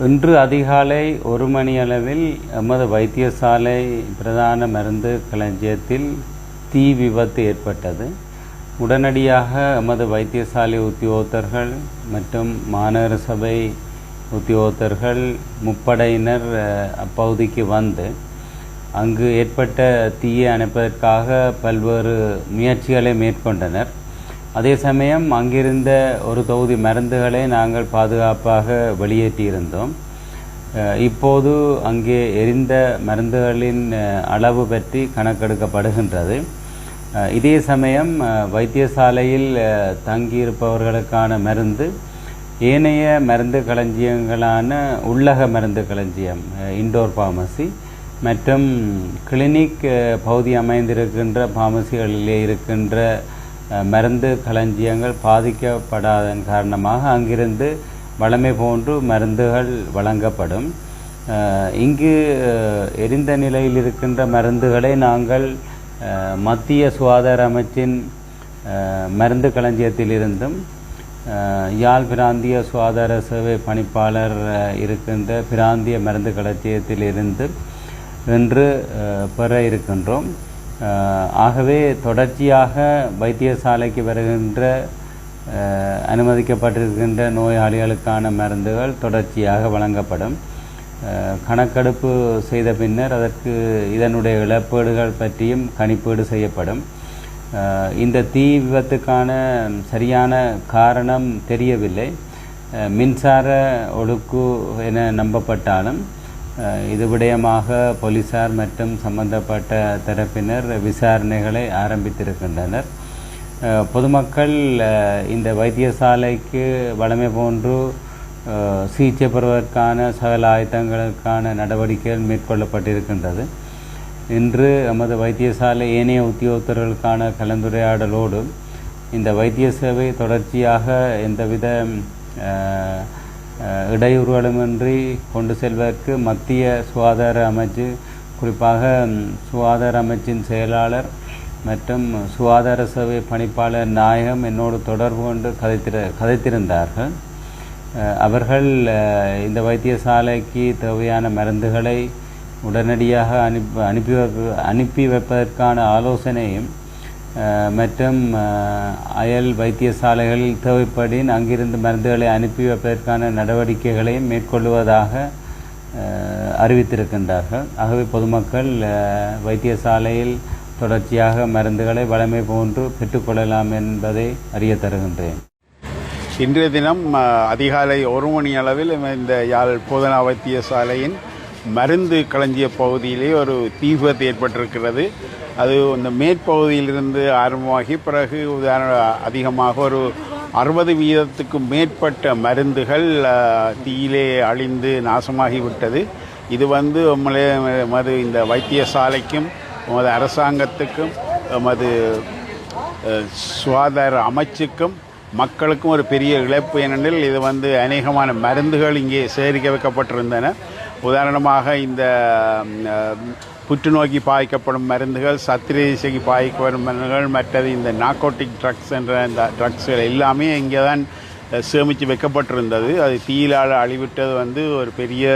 இன்று அதிகாலை 1 மணியளவில் எமது வைத்தியசாலை பிரதான மருந்து களஞ்சியத்தில் தீ விபத்து ஏற்பட்டது. உடனடியாக எமது வைத்தியசாலை உத்தியோகத்தர்கள் மற்றும் மாநகர சபை உத்தியோகத்தர்கள் முப்படையினர் அப்பகுதிக்கு வந்து அங்கு ஏற்பட்ட தீயை அணைப்பதற்காக பல்வேறு முயற்சிகளை மேற்கொண்டனர். அதே சமயம் அங்கிருந்த ஒரு தொகுதி மருந்துகளை நாங்கள் பாதுகாப்பாக வெளியேற்றியிருந்தோம். இப்போது அங்கே எரிந்த மருந்துகளின் அளவு பற்றி கணக்கெடுக்கப்படுகின்றது. இதே சமயம் வைத்தியசாலையில் தங்கியிருப்பவர்களுக்கான மருந்து ஏனைய மருந்து களஞ்சியங்களான உள்ளக மருந்து களஞ்சியம் இண்டோர் பார்மசி மற்றும் கிளினிக் பகுதி அமைந்திருக்கின்ற பார்மசிகளிலே இருக்கின்ற மருந்து களஞ்சியங்கள் பாதிக்கப்படாதன் காரணமாக அங்கிருந்து வழமை போன்று மருந்துகள் வழங்கப்படும். இங்கு எரிந்த நிலையில் இருக்கின்ற மருந்துகளை நாங்கள் மத்திய சுகாதார அமைச்சின் மருந்து களஞ்சியத்திலிருந்தும் யாழ் பிராந்திய சுகாதார சேவை பணிப்பாளர் இருக்கின்ற பிராந்திய மருந்து களஞ்சியத்திலிருந்து இன்று பெற இருக்கின்றோம். ஆகவே தொடர்ச்சியாக வைத்தியசாலைக்கு வருகின்ற அனுமதிக்கப்பட்டிருக்கின்ற நோயாளிகளுக்கான மருந்துகள் தொடர்ச்சியாக வழங்கப்படும். கணக்கெடுப்பு செய்த பின்னர் அதற்கு இதனுடைய இழப்பீடுகள் பற்றியும் கணிப்பீடு செய்யப்படும். இந்த தீ விபத்துக்கான சரியான காரணம் தெரியவில்லை. மின்சார ஒழுக்கு என நம்பப்பட்டாலும் இது விடயமாக போலீசார் மற்றும் சம்பந்தப்பட்ட தரப்பினர் விசாரணைகளை ஆரம்பித்திருக்கின்றனர். பொதுமக்கள் இந்த வைத்தியசாலைக்கு வழமை போன்று சிகிச்சை பெறுவதற்கான சகல ஆயத்தங்களுக்கான நடவடிக்கைகள் மேற்கொள்ளப்பட்டிருக்கின்றது. இன்று எமது வைத்தியசாலை ஏனைய உத்தியோகத்தர்களுக்கான கலந்துரையாடலோடு இந்த வைத்திய சேவை தொடர்ச்சியாக எந்தவித இடையூறுகளுமின்றி கொண்டு செல்வதற்கு மத்திய சுகாதார அமைச்சு, குறிப்பாக சுகாதார அமைச்சின் செயலாளர் மற்றும் சுகாதார சேவை பணிப்பாளர் நாயகம் என்னோடு தொடர்பு கொண்டு கதைத்திருந்தார்கள். அவர்கள் இந்த வைத்தியசாலைக்கு தேவையான மருந்துகளை உடனடியாக அனுப்பி வைப்பதற்கான ஆலோசனையும் மற்றும் அயல் வைத்தியசாலைகளில் தேவைப்படின் அங்கிருந்து மருந்துகளை அனுப்பி வைப்பதற்கான நடவடிக்கைகளையும் மேற்கொள்வதாக அறிவித்திருக்கின்றார்கள். ஆகவே பொதுமக்கள் வைத்தியசாலையில் தொடர்ச்சியாக மருந்துகளை வழமை போன்று பெற்றுக்கொள்ளலாம் என்பதை அறிய தருகின்றேன். இன்றைய தினம் அதிகாலை 1 மணி அளவில் இந்த யாழ் போதனா வைத்தியசாலையின் மருந்து களஞ்சிய பகுதியிலே ஒரு தீ விபத்து ஏற்பட்டிருக்கிறது. அது இந்த மேற்பகுதியிலிருந்து ஆரம்பமாகி பிறகு அதிகமாக ஒரு 60% மேற்பட்ட மருந்துகள் தீயிலே அழிந்து நாசமாகிவிட்டது. இது இந்த வைத்தியசாலைக்கும் அரசாங்கத்துக்கும் சுகாதார அமைச்சுக்கும் மக்களுக்கும் ஒரு பெரிய இழப்பு. ஏனெனில் இது அநேகமான மருந்துகள் இங்கே சேகரிக்க வைக்கப்பட்டிருந்தன. உதாரணமாக இந்த புற்றுநோய்க்கு பாய்க்கப்படும் மருந்துகள், சத்திரசிக்கு பாய்க்கப்படும் மருந்துகள், மற்றது இந்த நார்கோட்டிக் ட்ரக்ஸ் என்ற இந்த ட்ரக்ஸ்கள் எல்லாமே இங்கே தான் சேமித்து வைக்கப்பட்டிருந்தது. அது தீயிலால் அழிவிட்டது ஒரு பெரிய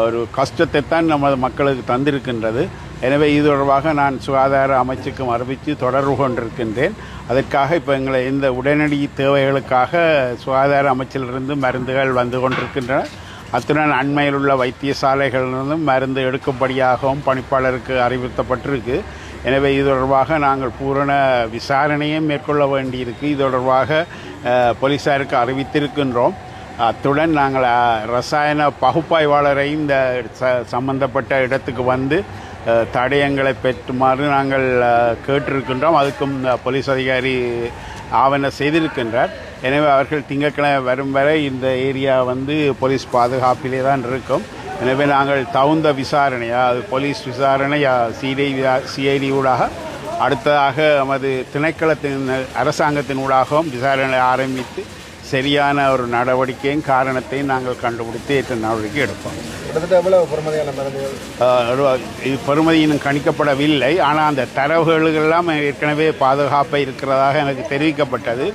ஒரு கஷ்டத்தை தான் நமது மக்களுக்கு தந்திருக்கின்றது. எனவே இது தொடர்பாக நான் சுகாதார அமைச்சுக்கும் அறிவித்து தொடர்பு கொண்டிருக்கின்றேன். அதற்காக இப்போ இந்த உடனடி தேவைகளுக்காக சுகாதார அமைச்சிலிருந்து மருந்துகள் வந்து கொண்டிருக்கின்றன. அத்துடன் அண்மையில் உள்ள வைத்தியசாலைகளிலிருந்தும் மருந்து எடுக்கும்படியாகவும் பணிப்பாளருக்கு அறிவுறுத்தப்பட்டிருக்கு. எனவே இது தொடர்பாக நாங்கள் பூரண விசாரணையும் மேற்கொள்ள வேண்டியிருக்கு. இது தொடர்பாக போலீஸாருக்கு அறிவித்திருக்கின்றோம். அத்துடன் நாங்கள் ரசாயன பகுப்பாய்வாளரையும் இந்த சம்பந்தப்பட்ட இடத்துக்கு வந்து தடயங்களை பெற்றுமாறு நாங்கள் கேட்டிருக்கின்றோம். அதுக்கும் போலீஸ் அதிகாரி ஆவண செய்திருக்கின்றார். எனவே அவர்கள் திங்கட்கிழமை வரும் வரை இந்த ஏரியா போலீஸ் பாதுகாப்பிலே தான் இருக்கும். எனவே நாங்கள் தகுந்த விசாரணை, போலீஸ் விசாரணை சிஐடி ஊடாக அடுத்ததாக நமது திணைக்களத்தின் அரசாங்கத்தின் ஊடாகவும் விசாரணை ஆரம்பித்து சரியான ஒரு நடவடிக்கையும் காரணத்தையும் நாங்கள் கண்டுபிடித்து ஏற்ற நடவடிக்கை எடுப்போம். கிட்டத்தட்ட எவ்வளவு பெறுமதியான மருந்துகள் இது பெறுமதி இன்னும் கணிக்கப்படவில்லை. ஆனால் அந்த தரவுகளெல்லாம் ஏற்கனவே பாதுகாப்பாக இருக்கிறதாக எனக்கு தெரிவிக்கப்பட்டது.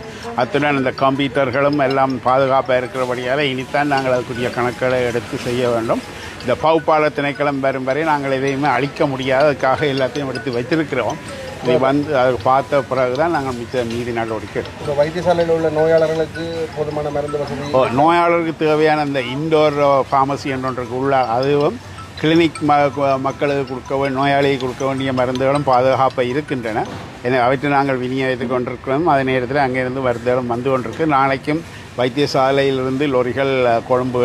அத்துடன் இந்த கம்ப்யூட்டர்களும் எல்லாம் பாதுகாப்பாக இருக்கிறபடியால் இனித்தான் நாங்கள் அதுக்குரிய கணக்குகளை எடுத்து செய்ய வேண்டும். இந்த பகுப்பாள திணைக்களம் வரும் வரை நாங்கள் எதையுமே அழிக்க முடியாது. அதுக்காக எல்லாத்தையும் எடுத்து வைத்திருக்கிறோம். இதை வந்து அதை பார்த்த பிறகு தான் நாங்கள் மீதி நடவடிக்கை எடுப்போம். இப்போ வைத்தியசாலையில் உள்ள நோயாளர்களுக்கு போதுமான மருந்து வசதி, நோயாளருக்கு தேவையான இந்த இன்டோர் ஃபார்மசி என்றொன்றுக்கு உள்ள அதுவும் கிளினிக் மக்களுக்கு நோயாளியை கொடுக்க வேண்டிய மருந்துகளும் பாதுகாப்பாக இருக்கின்றன. எனவே அவற்றை நாங்கள் விநியோகித்துக் கொண்டிருக்கிறோம். அதே நேரத்தில் அங்கேருந்து மருந்துகளும் வந்து கொண்டிருக்கு. நாளைக்கும் வைத்தியசாலையிலிருந்து லொரிகள் கொழும்பு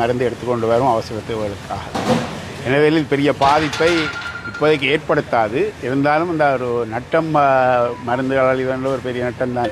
மருந்து எடுத்துக்கொண்டு வரும் அவசர தேவைகளுக்காக. எனவே பெரிய பாதிப்பை இப்போதைக்கு ஏற்படுத்தாது. இருந்தாலும் இந்த ஒரு நட்டம் மருந்துகளால் இது ஒரு பெரிய நட்டம் தான்.